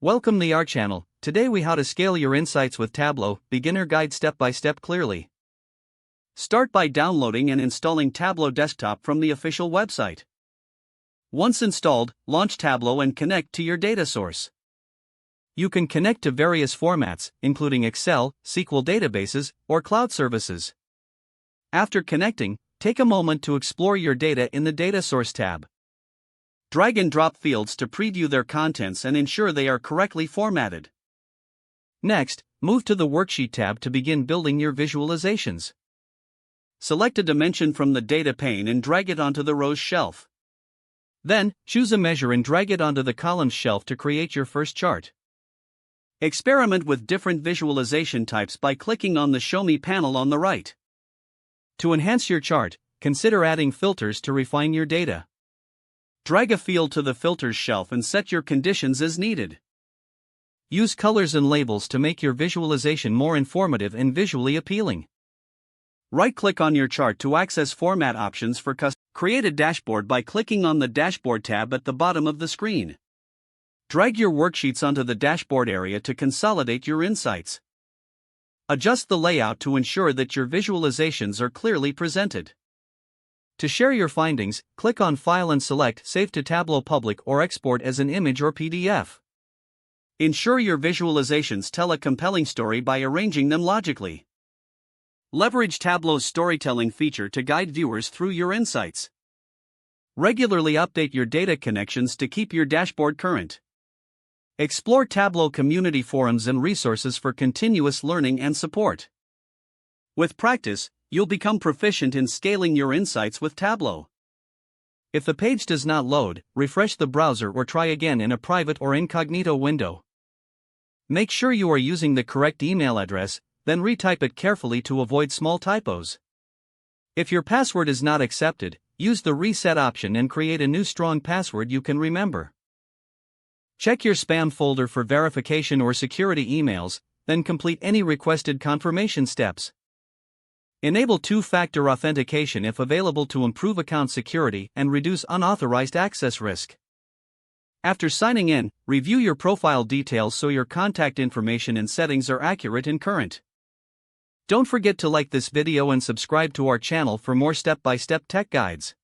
Welcome to our channel. Today we how to scale your insights with Tableau, beginner guide step by step clearly. Start by downloading and installing Tableau Desktop from the official website. Once installed, launch Tableau and connect to your data source. You can connect to various formats, including Excel, SQL databases, or cloud services. After connecting, take a moment to explore your data in the Data Source tab. Drag and drop fields to preview their contents and ensure they are correctly formatted. Next, move to the Worksheet tab to begin building your visualizations. Select a dimension from the data pane and drag it onto the rows shelf. Then, choose a measure and drag it onto the columns shelf to create your first chart. Experiment with different visualization types by clicking on the Show Me panel on the right. To enhance your chart, consider adding filters to refine your data. Drag a field to the Filters shelf and set your conditions as needed. Use colors and labels to make your visualization more informative and visually appealing. Right-click on your chart to access format options for custom. Create a dashboard by clicking on the Dashboard tab at the bottom of the screen. Drag your worksheets onto the dashboard area to consolidate your insights. Adjust the layout to ensure that your visualizations are clearly presented. To share your findings, click on File and select Save to Tableau Public or export as an image or PDF. Ensure your visualizations tell a compelling story by arranging them logically. Leverage Tableau's storytelling feature to guide viewers through your insights. Regularly update your data connections to keep your dashboard current. Explore Tableau community forums and resources for continuous learning and support. With practice, you'll become proficient in scaling your insights with Tableau. If the page does not load, refresh the browser or try again in a private or incognito window. Make sure you are using the correct email address, then retype it carefully to avoid small typos. If your password is not accepted, use the reset option and create a new strong password you can remember. Check your spam folder for verification or security emails, then complete any requested confirmation steps. Enable two-factor authentication if available to improve account security and reduce unauthorized access risk. After signing in, review your profile details so your contact information and settings are accurate and current. Don't forget to like this video and subscribe to our channel for more step-by-step tech guides.